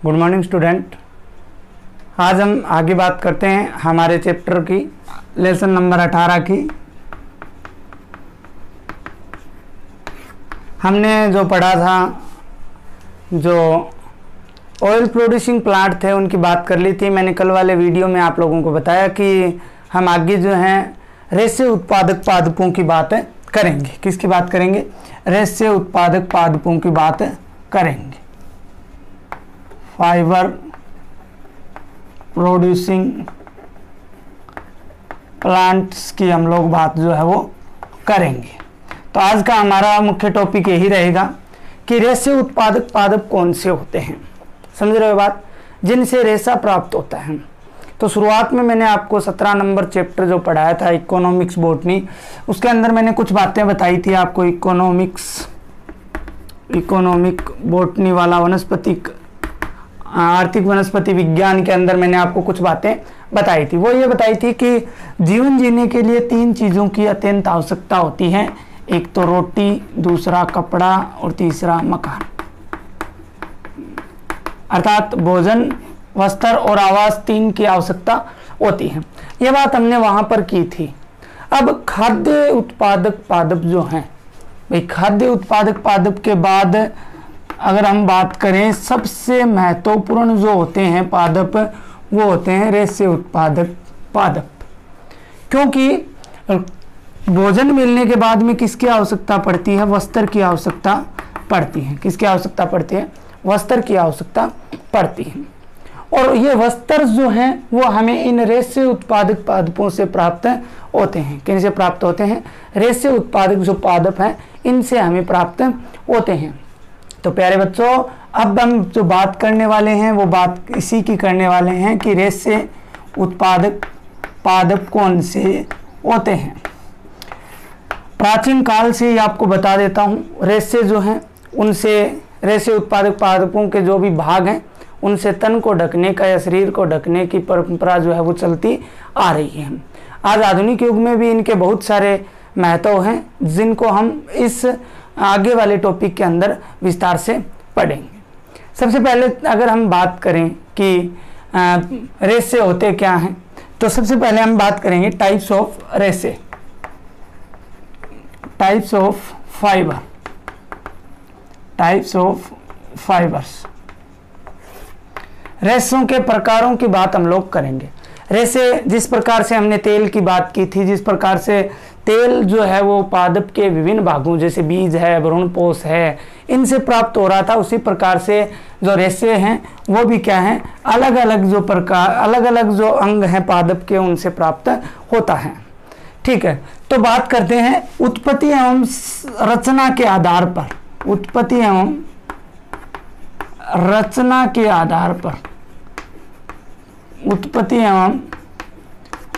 Good morning student. आज हम आगे बात करते हैं हमारे चैप्टर की, लेसन नंबर 18 की। हमने जो पढ़ा था, जो ऑयल प्रोड्यूसिंग प्लांट थे उनकी बात कर ली थी। मैंने कल वाले वीडियो में आप लोगों को बताया कि हम आगे जो हैं रेशे उत्पादक पादपों की बात करेंगे। किसकी बात करेंगे? रेशे उत्पादक पादपों की बात करेंगे। फाइबर प्रोड्यूसिंग प्लांट्स की हम लोग बात जो है वो करेंगे। तो आज का हमारा मुख्य टॉपिक यही रहेगा कि रेशे उत्पादक पादप कौन से होते हैं। समझ रहे हो बात? जिनसे रेशा प्राप्त होता है। तो शुरुआत में मैंने आपको 17 नंबर चैप्टर जो पढ़ाया था इकोनॉमिक्स बॉटनी, उसके अंदर मैंने कुछ बातें बताई थी आपको। इकोनॉमिक बॉटनी वाला वनस्पतिक आर्थिक वनस्पति विज्ञान के अंदर मैंने आपको कुछ बातें बताई थी। वो ये बताई थी कि जीवन जीने के लिए 3 चीज़ों की अत्यंत आवश्यकता होती है। एक तो रोटी, दूसरा कपड़ा और तीसरा मकान। अर्थात भोजन, वस्त्र और आवास 3 की आवश्यकता होती है। यह बात हमने वहां पर की थी। अब खाद्य उत्पादक पादप जो हैं भाई, खाद्य उत्पादक पादप के बाद अगर हम बात करें सबसे महत्वपूर्ण जो होते हैं पादप, वो होते हैं रेशे उत्पादक पादप। क्योंकि भोजन मिलने के बाद में किसकी आवश्यकता पड़ती है? वस्त्र की आवश्यकता पड़ती है। किसकी आवश्यकता पड़ती है? वस्त्र की आवश्यकता पड़ती है। और ये वस्त्र जो हैं वो हमें इन रेशे उत्पादक पादपों से प्राप्त होते हैं। किनसे प्राप्त होते हैं? रेशे उत्पादक जो पादप हैं इनसे हमें प्राप्त होते हैं। तो प्यारे बच्चों, अब हम जो बात करने वाले हैं वो बात इसी की करने वाले हैं कि रेशे उत्पादक पादप कौन से होते हैं। प्राचीन काल से ही आपको बता देता हूँ, रेशे जो हैं उनसे, रेशे उत्पादक पादपों के जो भी भाग हैं उनसे तन को ढकने का या शरीर को ढकने की परंपरा जो है वो चलती आ रही है। आज आधुनिक युग में भी इनके बहुत सारे महत्व हैं जिनको हम इस आगे वाले टॉपिक के अंदर विस्तार से पढ़ेंगे। सबसे पहले अगर हम बात करें कि रेशे होते क्या हैं, तो सबसे पहले हम बात करेंगे टाइप्स ऑफ रेशे, types of fibre, types of fibres. रेशों के प्रकारों की बात हम लोग करेंगे। रेशे, जिस प्रकार से हमने तेल की बात की थी, जिस प्रकार से तेल जो है वो पादप के विभिन्न भागों जैसे बीज है, भ्रूणपोष है, इनसे प्राप्त हो रहा था, उसी प्रकार से जो रेशे हैं वो भी क्या हैं? अलग अलग जो प्रकार, अलग अलग जो अंग हैं पादप के, उनसे प्राप्त होता है। ठीक है, तो बात करते हैं उत्पत्ति एवं रचना के आधार पर। उत्पत्ति एवं रचना के आधार पर, उत्पत्ति एवं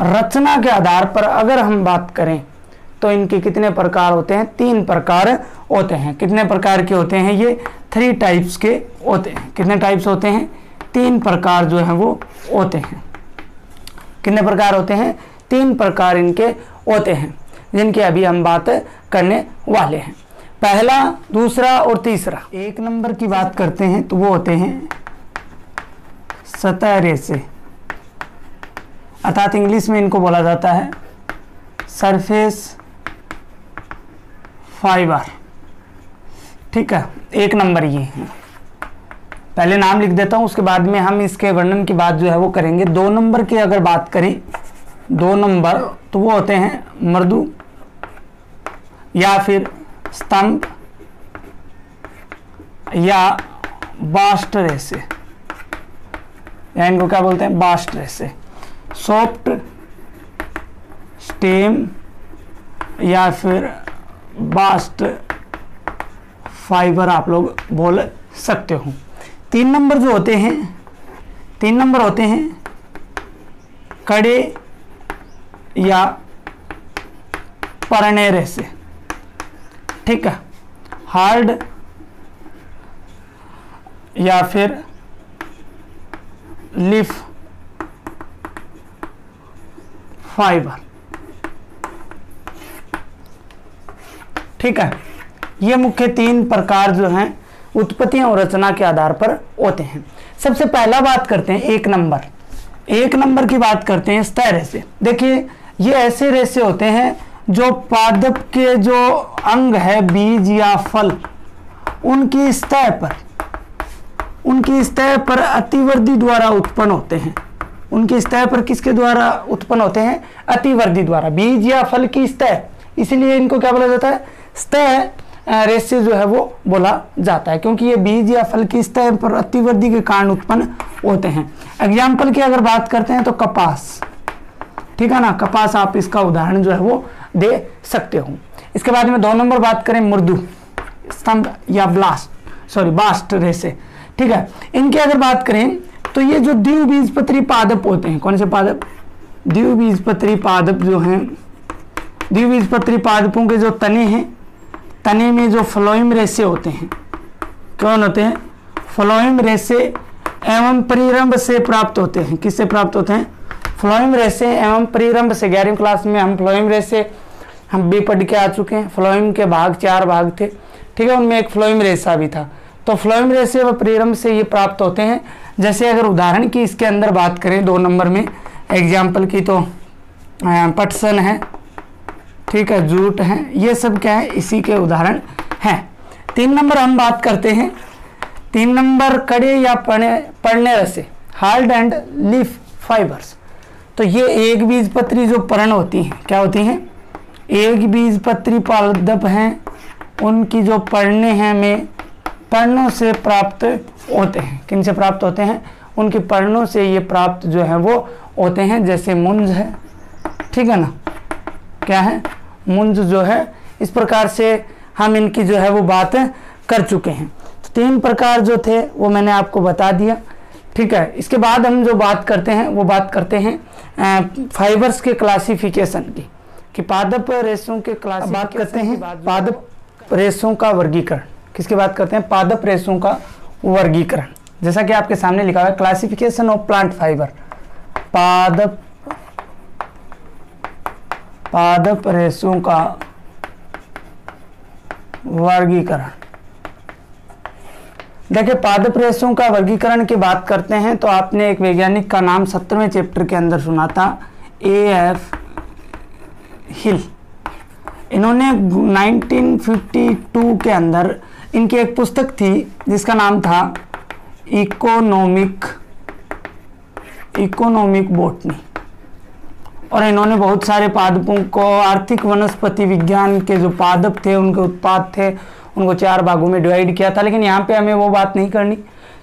रचना के आधार पर अगर हम बात करें तो इनके कितने प्रकार होते हैं? 3 प्रकार होते हैं। कितने प्रकार के होते हैं? ये 3 टाइप्स के होते हैं। कितने टाइप्स होते हैं? 3 प्रकार जो है वो होते हैं। कितने प्रकार होते हैं? 3 प्रकार इनके होते हैं, जिनकी अभी हम बात करने वाले हैं। पहला, दूसरा और तीसरा। 1 नंबर की बात करते हैं तो वो होते हैं सतह रेशे, अर्थात इंग्लिश में इनको बोला जाता है सरफेस फाइबर। ठीक है, 1 नंबर ये है। पहले नाम लिख देता हूं, उसके बाद में हम इसके वर्णन की बात जो है वो करेंगे। 2 नंबर की अगर बात करें, 2 नंबर तो वो होते हैं मृदु या फिर स्तंभ या बास्ट रेशे, या इनको क्या बोलते हैं? बास्ट रेशे। सॉफ्ट स्टेम या फिर बास्ट फाइबर आप लोग बोल सकते हो। 3 नंबर जो होते हैं, 3 नंबर होते हैं कड़े या परने रेशे। ठीक है, हार्ड या फिर लीफ फाइबर। ठीक है, ये मुख्य 3 प्रकार जो हैं उत्पत्तियां और रचना के आधार पर होते हैं। सबसे पहला बात करते हैं एक नंबर की बात करते हैं सतह रेशे। देखिए ये ऐसे रेशे होते हैं जो पादप के जो अंग है, बीज या फल, उनकी सतह पर अतिवर्धी द्वारा उत्पन्न होते हैं। उनकी सतह पर किसके द्वारा उत्पन्न होते हैं? अतिवर्धी द्वारा, बीज या फल की सतह, इसलिए इनको क्या बोला जाता है? सतह रेशे जो है वो बोला जाता है, क्योंकि ये बीज या फल की सतह पर अतिवर्धी के कारण उत्पन्न होते हैं। एग्जाम्पल की अगर बात करते हैं तो कपास, ठीक है ना, कपास आप इसका उदाहरण जो है वो दे सकते हो। इसके बाद में 2 नंबर बात करें मृदु स्तंभ या बास्ट रेशे, ठीक है। इनकी अगर बात करें तो ये जो द्विबीजपत्री पादप होते हैं, कौन से पादप? द्विबीजपत्री पादप जो हैं, द्विबीजपत्री पादपों के जो तने हैं, तने में जो फ्लोएम रेशे होते हैं, कौन होते हैं? फ्लोएम रेशे एवं परिरंभ से प्राप्त होते हैं। किससे प्राप्त होते हैं? फ्लोएम रेशे एवं परिरंभ से। 11वीं क्लास में हम फ्लोएम रेशे हम भी पढ़ के आ चुके हैं। फ्लोएम के 4 भाग थे, ठीक है, उनमें एक फ्लोएम रेशा भी था। तो फ्लोएम रेशे व परिरंभ से ये प्राप्त होते हैं। जैसे अगर उदाहरण की इसके अंदर बात करें 2 नंबर में एग्जाम्पल की, तो पटसन है, ठीक है, जूट है, ये सब क्या है? इसी के उदाहरण हैं। 3 नंबर हम बात करते हैं, 3 नंबर कड़े या पर्णे रेशे, हार्ड एंड लीफ फाइबर्स। तो ये एक बीजपत्री जो पर्ण होती हैं, क्या होती हैं? एक बीजपत्री पादप हैं, उनकी जो पर्णे हैं में पर्णों से प्राप्त होते हैं। किन से प्राप्त होते हैं? उनकी पर्णों से ये प्राप्त जो है वो होते हैं। जैसे मुंज है, ठीक है ना, क्या है? मुंज जो है। इस प्रकार से हम इनकी जो है वो बात कर चुके हैं। तो 3 प्रकार जो थे वो मैंने आपको बता दिया, ठीक है। इसके बाद हम जो बात करते हैं वो बात करते हैं फाइबर्स के क्लासिफिकेशन की, कि पादप रेशों के क्लासिफिकेशन। बात करते हैं पादप रेशों का वर्गीकरण। किसकी बात करते हैं? पादप रेशों का वर्गीकरण। जैसा कि आपके सामने लिखा हुआ है, क्लासिफिकेशन ऑफ प्लांट फाइबर, पादप रेशों का वर्गीकरण। देखिए पादप रेशों का वर्गीकरण की बात करते हैं तो आपने एक वैज्ञानिक का नाम 17वें चैप्टर के अंदर सुना था, A.F. हिल। इन्होंने 1952 के अंदर इनकी एक पुस्तक थी जिसका नाम था इकोनॉमिक बॉटनी, और इन्होंने बहुत सारे पादपों को आर्थिक वनस्पति विज्ञान के जो पादप थे, उनके उत्पाद थे, उनको 4 भागों में डिवाइड किया था। लेकिन यहाँ पे हमें वो बात नहीं करनी।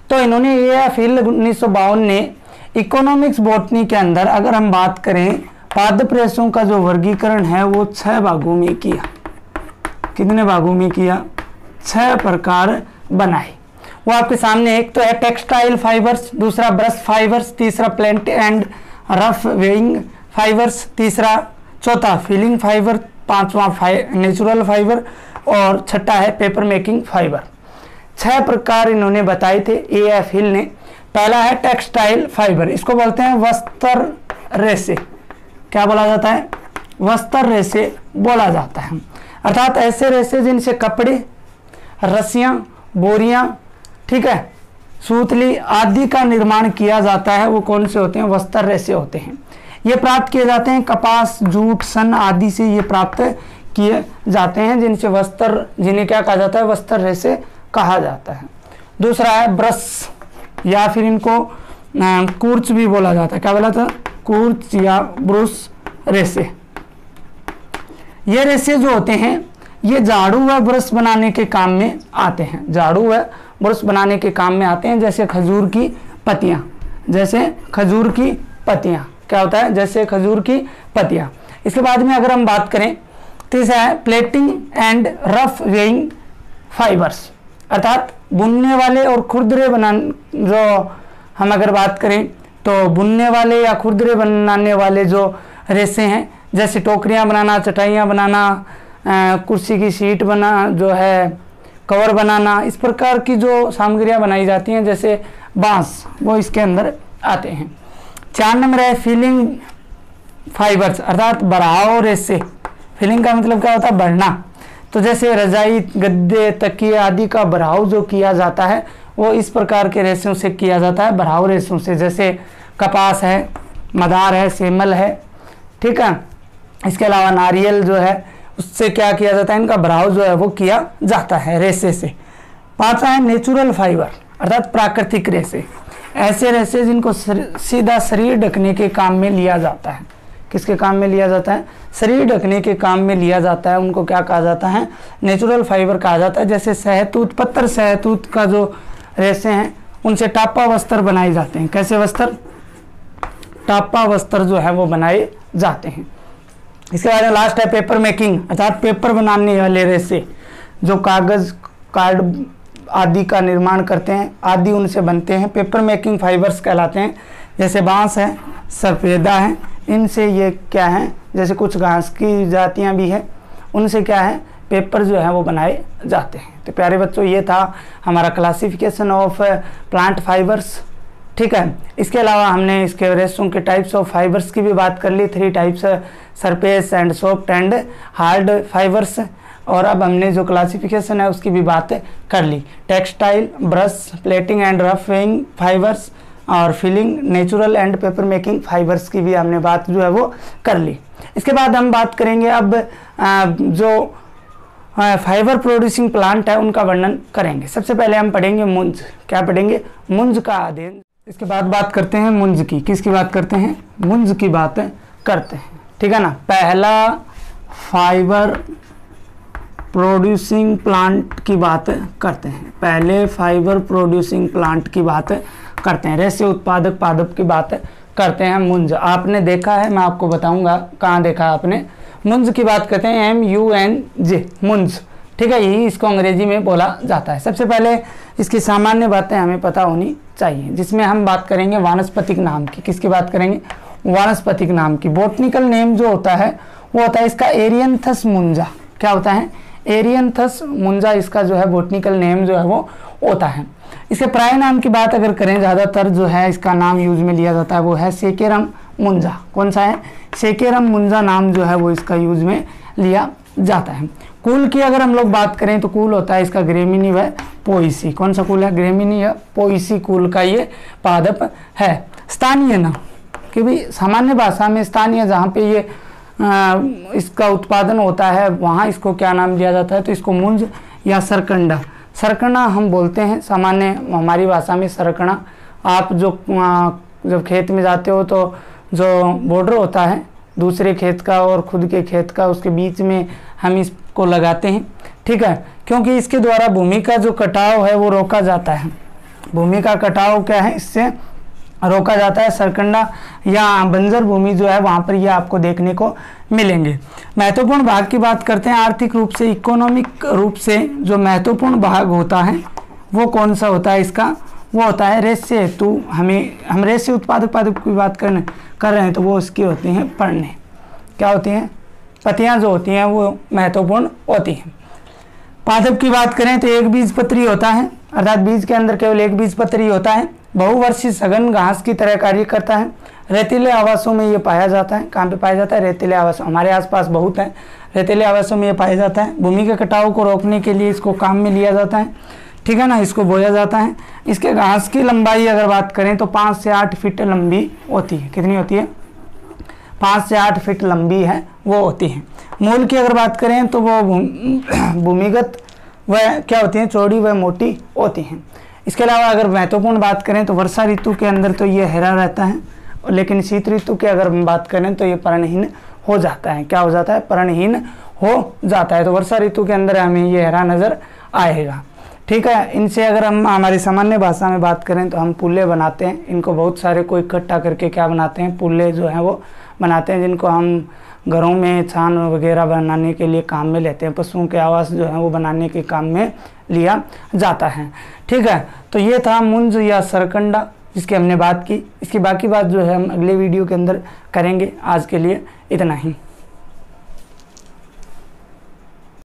तो इन्होंने A.F. हिल 1952 ने इकोनॉमिक्स बॉटनी के अंदर अगर हम बात करें पादप रेशों का जो वर्गीकरण है वो 6 भागों में किया। कितने भागों में किया? 6 प्रकार बनाए। वो आपके सामने, एक तो है टेक्सटाइल फाइबर्स, दूसरा ब्रश फाइबर्स, तीसरा plant and rough weighing fibres, चौथा फीलिंग फाइबर, 5वां नेचुरल फाइबर, और छठा है पेपर मेकिंग फाइबर। 6 प्रकार इन्होंने बताए थे A.F. हिल ने। पहला है टेक्सटाइल फाइबर, इसको बोलते हैं वस्त्र रेशे। क्या बोला जाता है? वस्त्र रेशे बोला जाता है। अर्थात ऐसे रेशे जिनसे कपड़े, रस्सियां, बोरियां, ठीक है, सूतली आदि का निर्माण किया जाता है, वो कौन से होते हैं? वस्त्र रेशे होते हैं। ये प्राप्त किए जाते हैं कपास, जूट, सन आदि से ये प्राप्त किए जाते हैं, जिनसे वस्त्र, जिन्हें क्या कहा जाता है? वस्त्र रेशे कहा जाता है। दूसरा है ब्रश, या फिर इनको कूर्च भी बोला जाता है। क्या बोला था? कूर्च या ब्रुश रेशे। ये रेशे जो होते हैं ये झाड़ू व ब्रश बनाने के काम में आते हैं। झाड़ू व ब्रश बनाने के काम में आते हैं। जैसे खजूर की पत्तियां, क्या होता है? जैसे खजूर की पत्तियां। इसके बाद में अगर हम बात करें, तीसरा है plating and rough weighing fibres, अर्थात बुनने वाले और खुरदरे बनाने, जो हम अगर बात करें तो बुनने वाले या खुरदरे बनाने वाले जो रेशे हैं, जैसे टोकरियां बनाना, चटाइयां बनाना, कुर्सी की सीट बना, जो है कवर बनाना, इस प्रकार की जो सामग्रियां बनाई जाती हैं, जैसे बांस, वो इसके अंदर आते हैं। 4 नंबर है फीलिंग फाइबर्स, अर्थात बढ़ाओ रेशे। फीलिंग का मतलब क्या होता है? बढ़ना। तो जैसे रजाई, गद्दे, तकिए आदि का भराव जो किया जाता है वो इस प्रकार के रेशों से किया जाता है, भराव रेशों से, जैसे कपास है, मदार है, सेमल है, ठीक है। इसके अलावा नारियल जो है उससे क्या किया जाता है, इनका भराव जो है वो किया जाता है रेशे से। पांचवा है नेचुरल फाइबर अर्थात प्राकृतिक रेशे, ऐसे रेशे जिनको सीधा शरीर ढकने के काम में लिया जाता है। किसके काम में लिया जाता है? शरीर ढकने के काम में लिया जाता है, उनको क्या कहा जाता है? नेचुरल फाइबर कहा जाता है। जैसे शहतूत, पत्थर शहतूत का जो रेशे हैं उनसे टापा वस्त्र बनाए जाते हैं। कैसे वस्त्र? टापा वस्त्र जो है वो बनाए जाते हैं। इसके बाद लास्ट है पेपर मेकिंग अर्थात पेपर बनाने वाले रेशे, जो कागज, कार्ड आदि का निर्माण करते हैं, आदि उनसे बनते हैं, पेपर मेकिंग फाइबर्स कहलाते हैं। जैसे बांस है, सफेदा है, इनसे ये क्या है, जैसे कुछ घास की जातियां भी हैं, उनसे क्या है, पेपर जो है वो बनाए जाते हैं। तो प्यारे बच्चों, ये था हमारा क्लासिफिकेशन ऑफ प्लांट फाइबर्स, ठीक है। इसके अलावा हमने इसके रेशों के टाइप्स ऑफ फाइबर्स की भी बात कर ली, 3 types, surface and soft and hard fibres. और अब हमने जो क्लासिफिकेशन है उसकी भी बात कर ली, textile, brush, plating and roughing fibres और filling, natural and paper making fibres की भी हमने बात जो है वो कर ली। इसके बाद हम बात करेंगे अब जो फाइबर प्रोड्यूसिंग प्लांट है उनका वर्णन करेंगे। सबसे पहले हम पढ़ेंगे मुंज। क्या पढ़ेंगे? मुंज का अध्ययन। इसके बाद बात करते हैं मुंज की। किसकी बात करते हैं? मुंज की बात करते हैं, ठीक है ना। पहला फाइबर प्रोड्यूसिंग प्लांट की बात करते हैं। पहले फाइबर प्रोड्यूसिंग प्लांट की बात करते हैं, रेशे उत्पादक पादप की बात करते हैं। मुंज आपने देखा है, मैं आपको बताऊंगा कहाँ देखा आपने। मुंज की बात करते हैं, MUNJ, मुंज, ठीक है। यही इसको अंग्रेजी में बोला जाता है। सबसे पहले इसकी सामान्य बातें हमें पता होनी चाहिए, जिसमें हम बात करेंगे वानस्पतिक नाम की। किसकी बात करेंगे? वानस्पतिक नाम की। बोटनिकल नेम जो होता है वो होता है इसका एरियंथस मुंजा। क्या होता है? एरियंथस मुंजा इसका जो है बोटनिकल नेम जो है वो होता है। इसके प्राय नाम की बात अगर करें, ज़्यादातर जो है इसका नाम यूज में लिया जाता है वो है सेकेरम मुंजा। कौन सा है? सेकेरम मुंजा नाम जो है वो इसका यूज में लिया जाता है। कुल की अगर हम लोग बात करें तो कुल होता है इसका ग्रेमिनी व पोइसी। कौन सा कुल है? ग्रेमिनी या पोइसी कुल का ये पादप है। स्थानीय नाम कि भाई सामान्य भाषा में स्थानीय जहाँ पे ये इसका उत्पादन होता है वहाँ इसको क्या नाम दिया जाता है? तो इसको मुंज या सरकंडा, सरकना हम बोलते हैं सामान्य हमारी भाषा में सरकना। आप जो जब खेत में जाते हो तो जो बॉर्डर होता है दूसरे खेत का और खुद के खेत का, उसके बीच में हम इसको लगाते हैं, ठीक है, क्योंकि इसके द्वारा भूमि का जो कटाव है वो रोका जाता है। भूमि का कटाव क्या है? इससे रोका जाता है। सरकंडा या बंजर भूमि जो है वहाँ पर ये आपको देखने को मिलेंगे। महत्वपूर्ण भाग की बात करते हैं। आर्थिक रूप से, इकोनॉमिक रूप से जो महत्वपूर्ण भाग होता है वो कौन सा होता है इसका? वो होता है रेशे हेतु। हम रेशे उत्पादक पादप की बात कर रहे हैं तो वो इसकी होती हैं पर्णें। क्या होती हैं? पत्तियाँ जो होती हैं वो महत्वपूर्ण होती हैं। पादप की बात करें तो एक बीजपत्री होता है, अर्थात बीज के अंदर केवल एक बीजपत्री होता है। बहुवर्षीय सघन घास की तरह कार्य करता है। रेतीले आवासों में ये पाया जाता है। कहाँ पे पाया जाता है? रेतीले आवास हमारे आसपास बहुत है, रेतीले आवासों में ये पाया जाता है। भूमि के कटाव को रोकने के लिए इसको काम में लिया जाता है, ठीक है ना, इसको बोया जाता है। इसके घास की लंबाई अगर बात करें तो 5 से 8 फीट लंबी होती है। कितनी होती है? 5 से 8 फीट लंबी है वो होती है। मूल की अगर बात करें तो वो भूमिगत वह क्या होती हैं? चौड़ी व मोटी होती हैं। इसके अलावा अगर महत्वपूर्ण बात करें तो वर्षा ऋतु के अंदर तो ये हरा रहता है, लेकिन शीत ऋतु की अगर हम बात करें तो ये पर्णहीन हो जाता है। क्या हो जाता है? पर्णहीन हो जाता है। तो वर्षा ऋतु के अंदर हमें ये हरा नज़र आएगा, ठीक है। इनसे अगर हम हमारी सामान्य भाषा में बात करें तो हम पुल्ले बनाते हैं। इनको बहुत सारे को इकट्ठा करके क्या बनाते हैं? पुल्ले जो हैं वो बनाते हैं, जिनको हम घरों में छान वगैरह बनाने के लिए काम में लेते हैं। पशुओं के आवास जो है वो बनाने के काम में लिया जाता है, ठीक है। तो ये था मुंज या सरकंडा जिसकी हमने बात की। इसकी बाकी बात जो है हम अगले वीडियो के अंदर करेंगे। आज के लिए इतना ही।